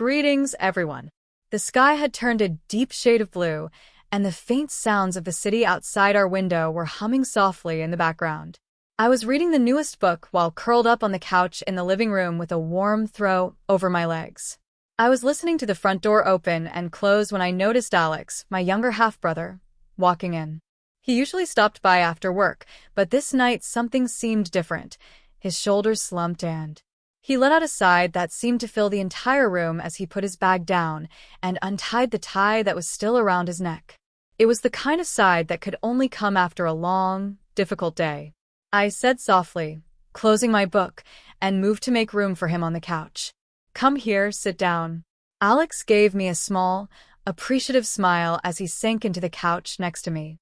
Greetings, everyone. The sky had turned a deep shade of blue, and the faint sounds of the city outside our window were humming softly in the background. I was reading the newest book while curled up on the couch in the living room with a warm throw over my legs. I was listening to the front door open and close when I noticed Alex, my younger half-brother, walking in. He usually stopped by after work, but this night something seemed different. His shoulders slumped and he let out a sigh that seemed to fill the entire room as he put his bag down and untied the tie that was still around his neck. It was the kind of sigh that could only come after a long, difficult day. I said softly, closing my book, and moved to make room for him on the couch. "Come here, sit down." Alex gave me a small, appreciative smile as he sank into the couch next to me.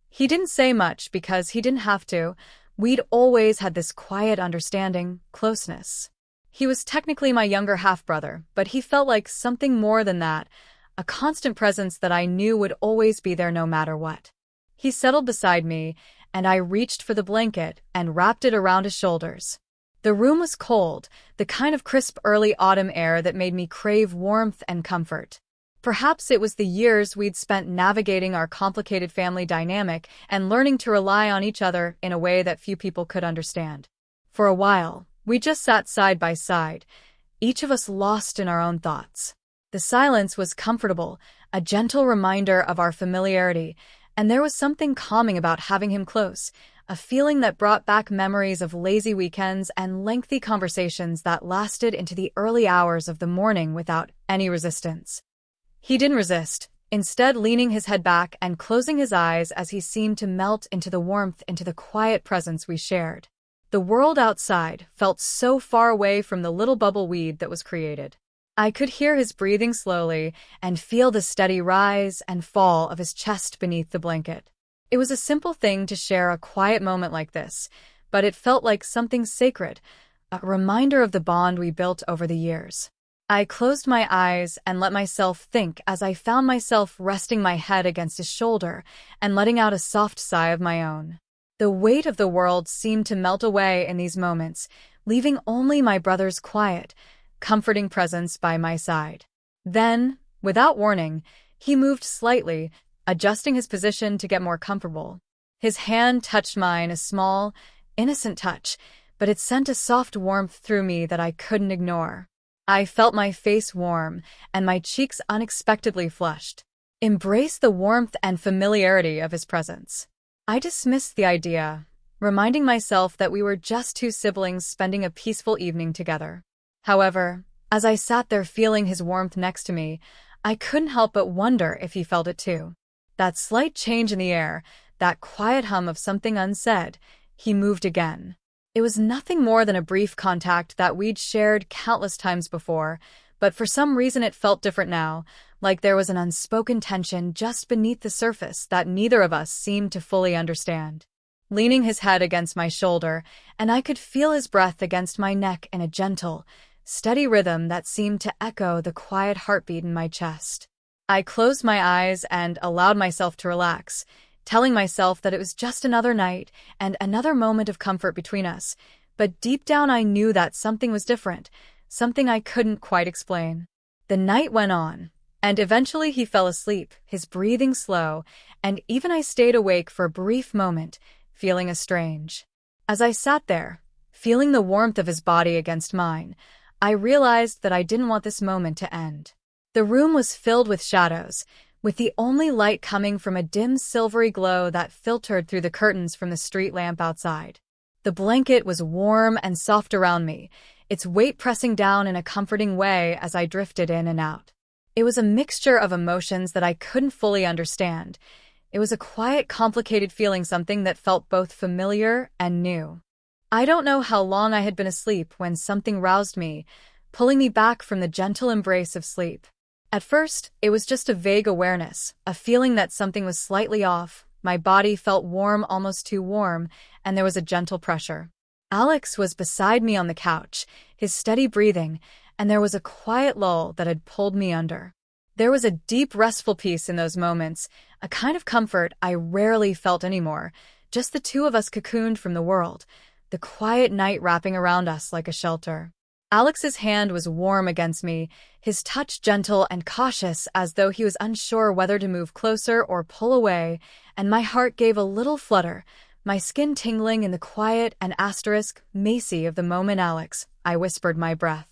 He didn't say much because he didn't have to. We'd always had this quiet understanding, closeness. He was technically my younger half-brother, but he felt like something more than that, a constant presence that I knew would always be there no matter what. He settled beside me, and I reached for the blanket and wrapped it around his shoulders. The room was cold, the kind of crisp early autumn air that made me crave warmth and comfort. Perhaps it was the years we'd spent navigating our complicated family dynamic and learning to rely on each other in a way that few people could understand. For a while, we just sat side by side, each of us lost in our own thoughts. The silence was comfortable, a gentle reminder of our familiarity, and there was something calming about having him close, a feeling that brought back memories of lazy weekends and lengthy conversations that lasted into the early hours of the morning without any resistance. He didn't resist, instead leaning his head back and closing his eyes as he seemed to melt into the warmth, into the quiet presence we shared. The world outside felt so far away from the little bubble weed that was created. I could hear his breathing slowly and feel the steady rise and fall of his chest beneath the blanket. It was a simple thing to share a quiet moment like this, but it felt like something sacred, a reminder of the bond we built over the years. I closed my eyes and let myself think as I found myself resting my head against his shoulder and letting out a soft sigh of my own. The weight of the world seemed to melt away in these moments, leaving only my brother's quiet, comforting presence by my side. Then, without warning, he moved slightly, adjusting his position to get more comfortable. His hand touched mine, a small, innocent touch, but it sent a soft warmth through me that I couldn't ignore. I felt my face warm, and my cheeks unexpectedly flushed. Embrace the warmth and familiarity of his presence. I dismissed the idea, reminding myself that we were just two siblings spending a peaceful evening together. However, as I sat there feeling his warmth next to me, I couldn't help but wonder if he felt it too. That slight change in the air, that quiet hum of something unsaid, he moved again. It was nothing more than a brief contact that we'd shared countless times before, but for some reason it felt different now, like there was an unspoken tension just beneath the surface that neither of us seemed to fully understand. Leaning his head against my shoulder, and I could feel his breath against my neck in a gentle, steady rhythm that seemed to echo the quiet heartbeat in my chest. I closed my eyes and allowed myself to relax, telling myself that it was just another night and another moment of comfort between us, but deep down I knew that something was different, something I couldn't quite explain. The night went on, and eventually he fell asleep, his breathing slow, and even I stayed awake for a brief moment, feeling estranged. As I sat there, feeling the warmth of his body against mine, I realized that I didn't want this moment to end. The room was filled with shadows, with the only light coming from a dim silvery glow that filtered through the curtains from the street lamp outside. The blanket was warm and soft around me, its weight pressing down in a comforting way as I drifted in and out. It was a mixture of emotions that I couldn't fully understand. It was a quiet, complicated feeling, something that felt both familiar and new. I don't know how long I had been asleep when something roused me, pulling me back from the gentle embrace of sleep. At first, it was just a vague awareness, a feeling that something was slightly off. My body felt warm, almost too warm, and there was a gentle pressure. Alex was beside me on the couch, his steady breathing, and there was a quiet lull that had pulled me under. There was a deep, restful peace in those moments, a kind of comfort I rarely felt anymore, just the two of us cocooned from the world, the quiet night wrapping around us like a shelter. Alex's hand was warm against me, his touch gentle and cautious as though he was unsure whether to move closer or pull away, and my heart gave a little flutter, my skin tingling in the quiet and macy of the moment. Alex, I whispered my breath.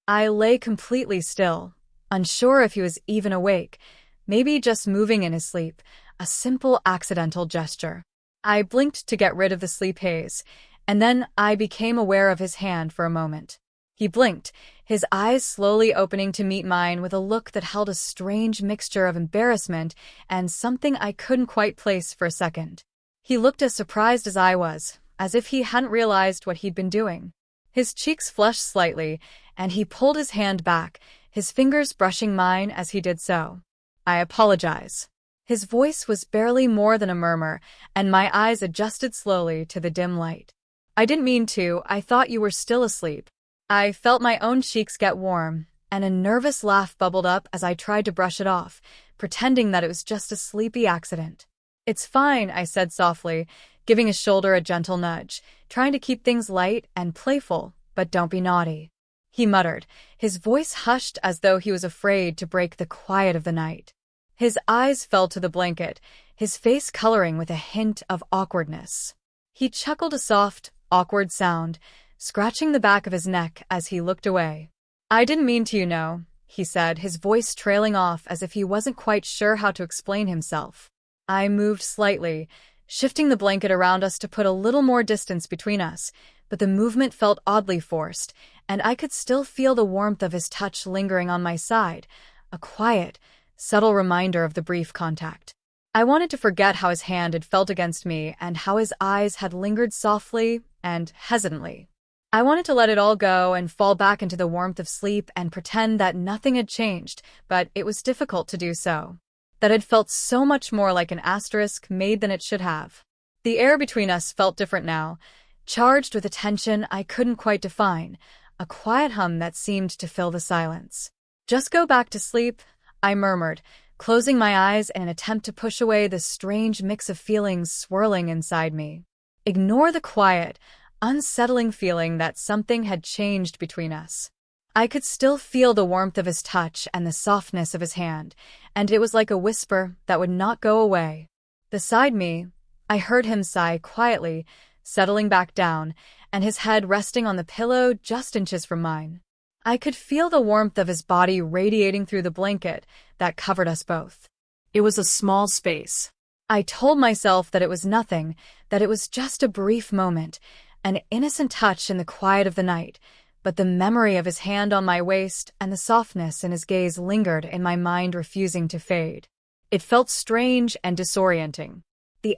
I lay completely still, unsure if he was even awake, maybe just moving in his sleep, a simple accidental gesture. I blinked to get rid of the sleep haze, and then I became aware of his hand for a moment. He blinked, his eyes slowly opening to meet mine with a look that held a strange mixture of embarrassment and something I couldn't quite place for a second. He looked as surprised as I was, as if he hadn't realized what he'd been doing. His cheeks flushed slightly, and he pulled his hand back, his fingers brushing mine as he did so. I apologize. His voice was barely more than a murmur, and my eyes adjusted slowly to the dim light. I didn't mean to, I thought you were still asleep. I felt my own cheeks get warm, and a nervous laugh bubbled up as I tried to brush it off, pretending that it was just a sleepy accident. It's fine, I said softly, giving his shoulder a gentle nudge, trying to keep things light and playful, but don't be naughty. He muttered, his voice hushed as though he was afraid to break the quiet of the night. His eyes fell to the blanket, his face coloring with a hint of awkwardness. He chuckled a soft, awkward sound, scratching the back of his neck as he looked away. I didn't mean to, you know, he said, his voice trailing off as if he wasn't quite sure how to explain himself. I moved slightly, shifting the blanket around us to put a little more distance between us, but the movement felt oddly forced, and I could still feel the warmth of his touch lingering on my side, a quiet, subtle reminder of the brief contact. I wanted to forget how his hand had felt against me and how his eyes had lingered softly and hesitantly. I wanted to let it all go and fall back into the warmth of sleep and pretend that nothing had changed, but it was difficult to do so. That had felt so much more like an asterisk made than it should have. The air between us felt different now, charged with a tension I couldn't quite define, a quiet hum that seemed to fill the silence. Just go back to sleep, I murmured, closing my eyes in an attempt to push away the strange mix of feelings swirling inside me. Ignore the quiet, unsettling feeling that something had changed between us. I could still feel the warmth of his touch and the softness of his hand, and it was like a whisper that would not go away. Beside me, I heard him sigh quietly, settling back down, and his head resting on the pillow just inches from mine. I could feel the warmth of his body radiating through the blanket that covered us both. It was a small space. I told myself that it was nothing, that it was just a brief moment, an innocent touch in the quiet of the night, but the memory of his hand on my waist and the softness in his gaze lingered in my mind, refusing to fade. It felt strange and disorienting. The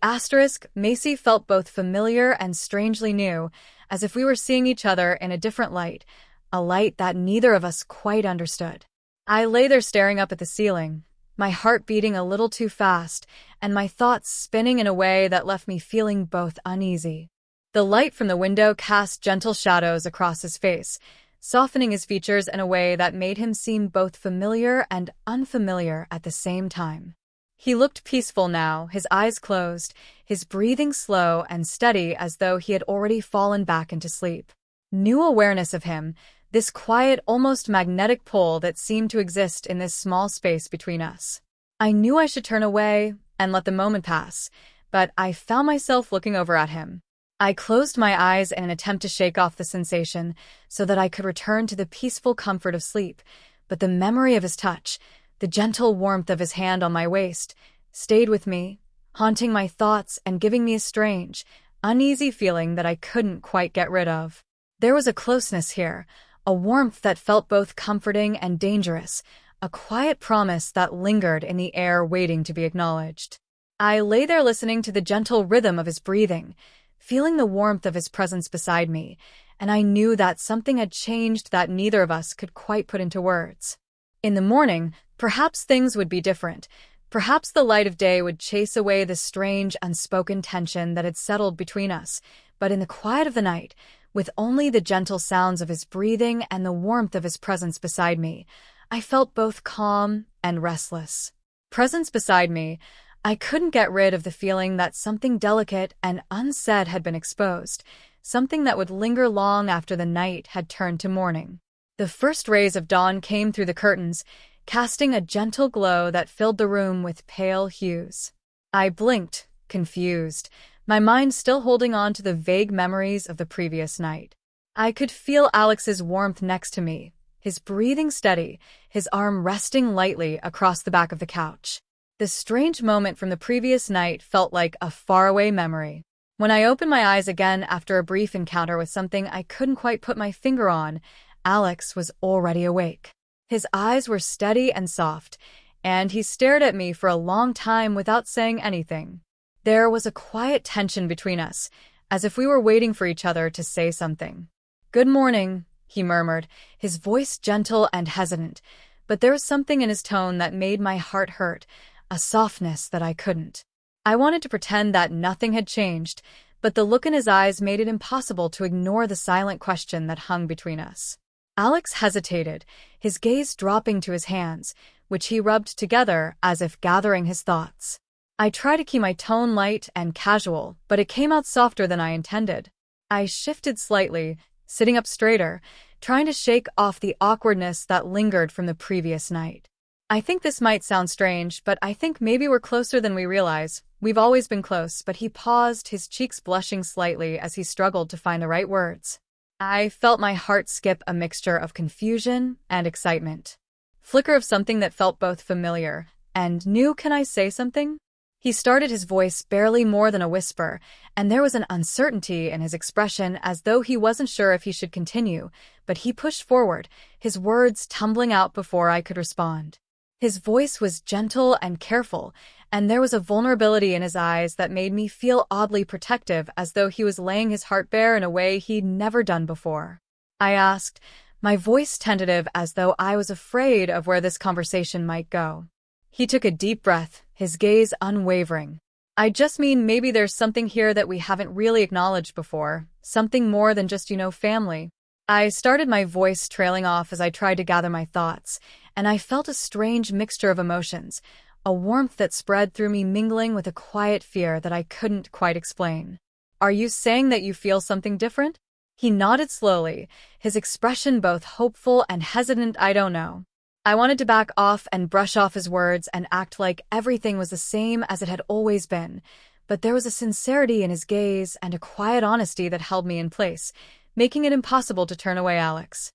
macy felt both familiar and strangely new, as if we were seeing each other in a different light, a light that neither of us quite understood. I lay there staring up at the ceiling, my heart beating a little too fast, and my thoughts spinning in a way that left me feeling both uneasy. The light from the window cast gentle shadows across his face, softening his features in a way that made him seem both familiar and unfamiliar at the same time. He looked peaceful now, his eyes closed, his breathing slow and steady as though he had already fallen back into sleep. New awareness of him, this quiet, almost magnetic pull that seemed to exist in this small space between us. I knew I should turn away and let the moment pass, but I found myself looking over at him. I closed my eyes in an attempt to shake off the sensation so that I could return to the peaceful comfort of sleep, but the memory of his touch, the gentle warmth of his hand on my waist, stayed with me, haunting my thoughts and giving me a strange, uneasy feeling that I couldn't quite get rid of. There was a closeness here, a warmth that felt both comforting and dangerous, a quiet promise that lingered in the air waiting to be acknowledged. I lay there listening to the gentle rhythm of his breathing, feeling the warmth of his presence beside me, and I knew that something had changed that neither of us could quite put into words. In the morning, perhaps things would be different. Perhaps the light of day would chase away the strange, unspoken tension that had settled between us, but in the quiet of the night, with only the gentle sounds of his breathing and the warmth of his presence beside me, I felt both calm and restless. Presence beside me, I couldn't get rid of the feeling that something delicate and unsaid had been exposed, something that would linger long after the night had turned to morning. The first rays of dawn came through the curtains, casting a gentle glow that filled the room with pale hues. I blinked, confused, my mind still holding on to the vague memories of the previous night. I could feel Alex's warmth next to me, his breathing steady, his arm resting lightly across the back of the couch. The strange moment from the previous night felt like a faraway memory. When I opened my eyes again after a brief encounter with something I couldn't quite put my finger on, Alex was already awake. His eyes were steady and soft, and he stared at me for a long time without saying anything. There was a quiet tension between us, as if we were waiting for each other to say something. "Good morning," he murmured, his voice gentle and hesitant, but there was something in his tone that made my heart hurt, a softness that I couldn't. I wanted to pretend that nothing had changed, but the look in his eyes made it impossible to ignore the silent question that hung between us. Alex hesitated, his gaze dropping to his hands, which he rubbed together as if gathering his thoughts. I tried to keep my tone light and casual, but it came out softer than I intended. I shifted slightly, sitting up straighter, trying to shake off the awkwardness that lingered from the previous night. "I think this might sound strange, but I think maybe we're closer than we realize. We've always been close," but he paused, his cheeks blushing slightly as he struggled to find the right words. I felt my heart skip a mixture of confusion and excitement. Flicker of something that felt both familiar and new. "Can I say something?" He started, his voice barely more than a whisper, and there was an uncertainty in his expression as though he wasn't sure if he should continue, but he pushed forward, his words tumbling out before I could respond. His voice was gentle and careful, and there was a vulnerability in his eyes that made me feel oddly protective, as though he was laying his heart bare in a way he'd never done before. I asked, my voice tentative as though I was afraid of where this conversation might go. He took a deep breath, his gaze unwavering. "I just mean maybe there's something here that we haven't really acknowledged before, something more than just, family." I started, my voice trailing off as I tried to gather my thoughts, and I felt a strange mixture of emotions, a warmth that spread through me mingling with a quiet fear that I couldn't quite explain. "Are you saying that you feel something different?" He nodded slowly, his expression both hopeful and hesitant. "I don't know." I wanted to back off and brush off his words and act like everything was the same as it had always been, but there was a sincerity in his gaze and a quiet honesty that held me in place, making it impossible to turn away. "Alex,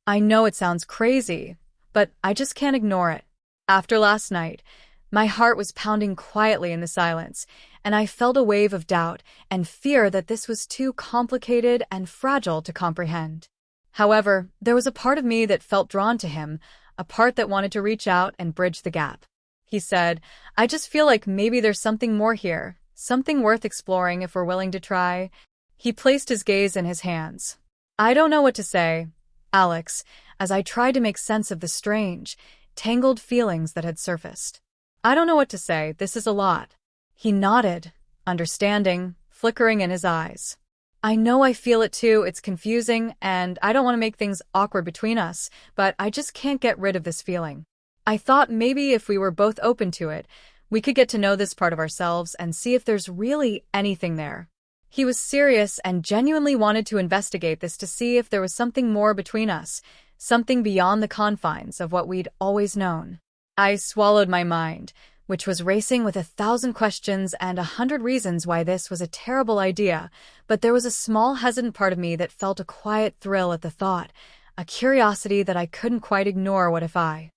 I know it sounds crazy, but I just can't ignore it. After last night, my heart was pounding quietly in the silence, and I felt a wave of doubt and fear that this was too complicated and fragile to comprehend. However, there was a part of me that felt drawn to him, a part that wanted to reach out and bridge the gap." He said, "I just feel like maybe there's something more here, something worth exploring if we're willing to try." He placed his gaze in his hands. "I don't know what to say, Alex," as I tried to make sense of the strange, tangled feelings that had surfaced. "I don't know what to say, this is a lot." He nodded, understanding, flickering in his eyes. "I know I feel it too, it's confusing, and I don't want to make things awkward between us, but I just can't get rid of this feeling. I thought maybe if we were both open to it, we could get to know this part of ourselves and see if there's really anything there." He was serious and genuinely wanted to investigate this to see if there was something more between us, something beyond the confines of what we'd always known. I swallowed my mind, which was racing with 1,000 questions and 100 reasons why this was a terrible idea, but there was a small hesitant part of me that felt a quiet thrill at the thought, a curiosity that I couldn't quite ignore. What if I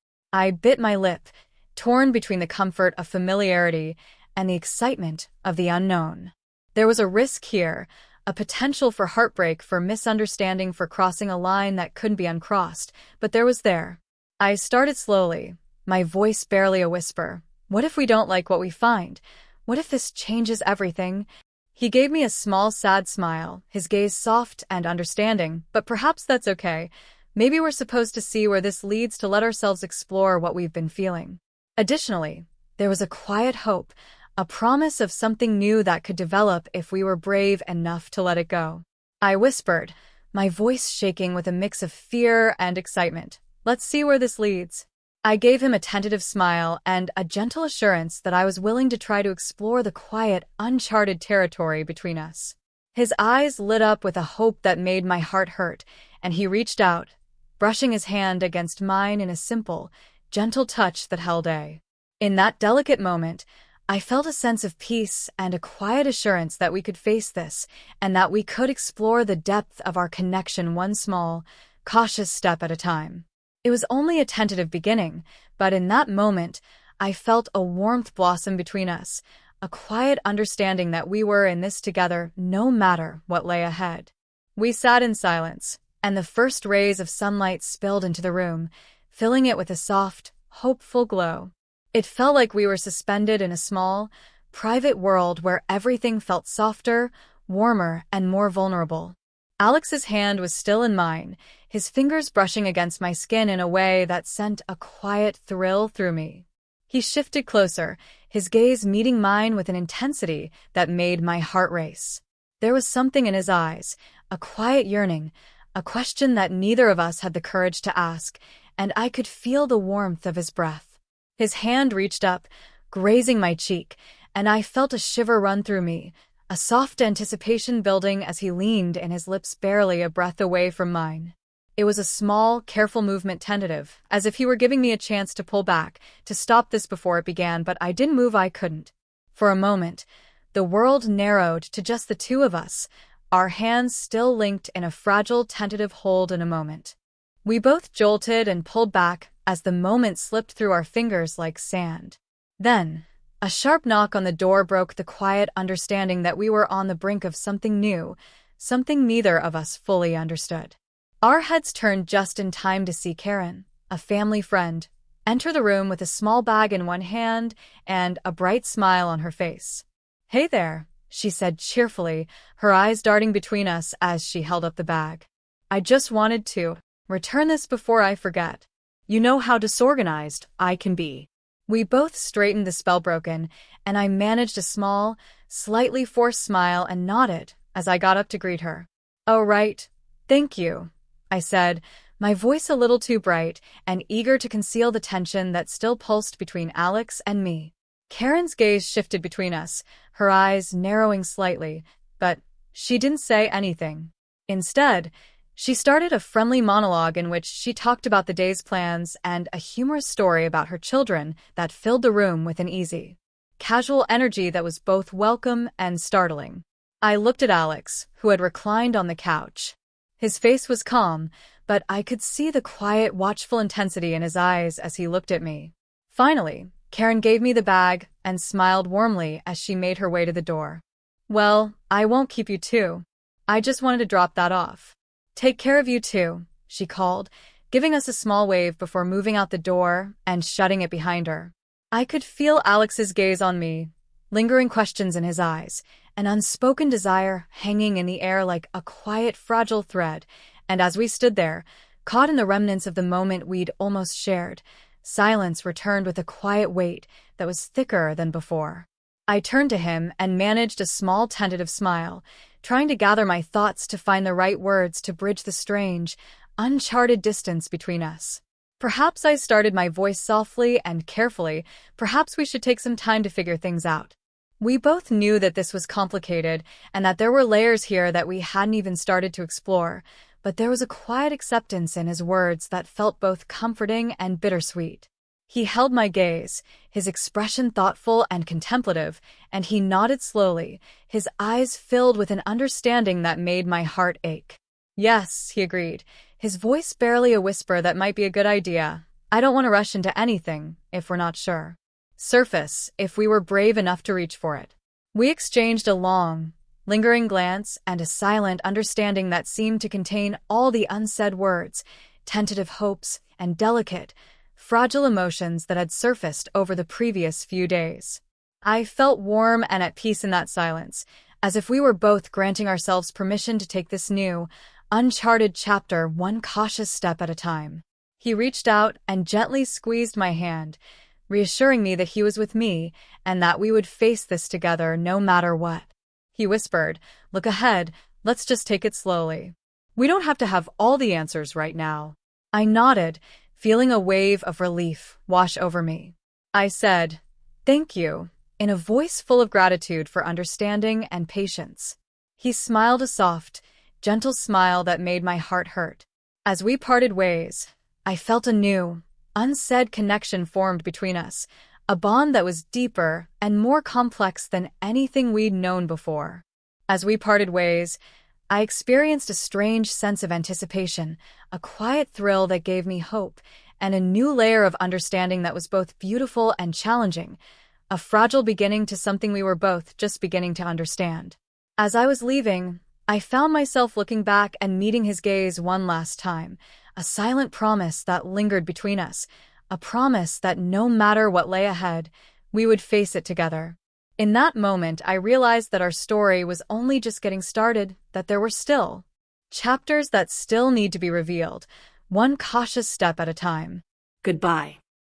bit my lip, torn between the comfort of familiarity and the excitement of the unknown. There was a risk here, a potential for heartbreak, for misunderstanding, for crossing a line that couldn't be uncrossed, but there was there. I started slowly, my voice barely a whisper. "What if we don't like what we find? What if this changes everything?" He gave me a small, sad smile, his gaze soft and understanding, "But perhaps that's okay. Maybe we're supposed to see where this leads, to let ourselves explore what we've been feeling." Additionally, there was a quiet hope, a promise of something new that could develop if we were brave enough to let it go. I whispered, my voice shaking with a mix of fear and excitement, "Let's see where this leads." I gave him a tentative smile and a gentle assurance that I was willing to try to explore the quiet, uncharted territory between us. His eyes lit up with a hope that made my heart hurt, and he reached out, brushing his hand against mine in a simple, gentle touch that held a. In that delicate moment, I felt a sense of peace and a quiet assurance that we could face this and that we could explore the depth of our connection one small, cautious step at a time. It was only a tentative beginning, but in that moment, I felt a warmth blossom between us, a quiet understanding that we were in this together no matter what lay ahead. We sat in silence, and the first rays of sunlight spilled into the room, filling it with a soft, hopeful glow. It felt like we were suspended in a small, private world where everything felt softer, warmer, and more vulnerable. Alex's hand was still in mine, his fingers brushing against my skin in a way that sent a quiet thrill through me. He shifted closer, his gaze meeting mine with an intensity that made my heart race. There was something in his eyes, a quiet yearning, a question that neither of us had the courage to ask, and I could feel the warmth of his breath. His hand reached up, grazing my cheek, and I felt a shiver run through me, a soft anticipation building as he leaned and his lips barely a breath away from mine. It was a small, careful movement, tentative, as if he were giving me a chance to pull back, to stop this before it began, but I didn't move, I couldn't. For a moment, the world narrowed to just the two of us, our hands still linked in a fragile, tentative hold in a moment. We both jolted and pulled back as the moment slipped through our fingers like sand. Then, a sharp knock on the door broke the quiet understanding that we were on the brink of something new, something neither of us fully understood. Our heads turned just in time to see Karen, a family friend, enter the room with a small bag in one hand and a bright smile on her face. "Hey there," she said cheerfully, her eyes darting between us as she held up the bag. "I just wanted to return this before I forget. You know how disorganized I can be." We both straightened the spell broken, and I managed a small, slightly forced smile and nodded as I got up to greet her. "Oh, right. Thank you," I said, my voice a little too bright and eager to conceal the tension that still pulsed between Alex and me. Karen's gaze shifted between us, her eyes narrowing slightly, but she didn't say anything. Instead, she started a friendly monologue in which she talked about the day's plans and a humorous story about her children that filled the room with an easy, casual energy that was both welcome and startling. I looked at Alex, who had reclined on the couch. His face was calm, but I could see the quiet, watchful intensity in his eyes as he looked at me. Finally, Karen gave me the bag and smiled warmly as she made her way to the door. "Well, I won't keep you too. I just wanted to drop that off. Take care of you too," she called, giving us a small wave before moving out the door and shutting it behind her. I could feel Alex's gaze on me, lingering questions in his eyes, an unspoken desire hanging in the air like a quiet, fragile thread, and as we stood there, caught in the remnants of the moment we'd almost shared, silence returned with a quiet weight that was thicker than before. I turned to him and managed a small tentative smile, trying to gather my thoughts to find the right words to bridge the strange, uncharted distance between us. Perhaps I started my voice softly and carefully, perhaps we should take some time to figure things out. We both knew that this was complicated and that there were layers here that we hadn't even started to explore, but there was a quiet acceptance in his words that felt both comforting and bittersweet. He held my gaze, his expression thoughtful and contemplative, and he nodded slowly, his eyes filled with an understanding that made my heart ache. "Yes," he agreed, his voice barely a whisper that might be a good idea. "I don't want to rush into anything, if we're not sure. Surface, if we were brave enough to reach for it." We exchanged a long, lingering glance and a silent understanding that seemed to contain all the unsaid words, tentative hopes, and delicate, fragile emotions that had surfaced over the previous few days. I felt warm and at peace in that silence, as if we were both granting ourselves permission to take this new, uncharted chapter one cautious step at a time. He reached out and gently squeezed my hand, reassuring me that he was with me and that we would face this together no matter what. He whispered, "Look ahead, let's just take it slowly. We don't have to have all the answers right now." I nodded, feeling a wave of relief wash over me. I said, "Thank you," in a voice full of gratitude for understanding and patience. He smiled a soft, gentle smile that made my heart hurt. As we parted ways, I felt a new, unsaid connection formed between us, a bond that was deeper and more complex than anything we'd known before. As we parted ways, I experienced a strange sense of anticipation, a quiet thrill that gave me hope, and a new layer of understanding that was both beautiful and challenging, a fragile beginning to something we were both just beginning to understand. As I was leaving, I found myself looking back and meeting his gaze one last time, a silent promise that lingered between us, a promise that no matter what lay ahead, we would face it together. In that moment, I realized that our story was only just getting started, that there were still chapters that still need to be revealed, one cautious step at a time. Goodbye.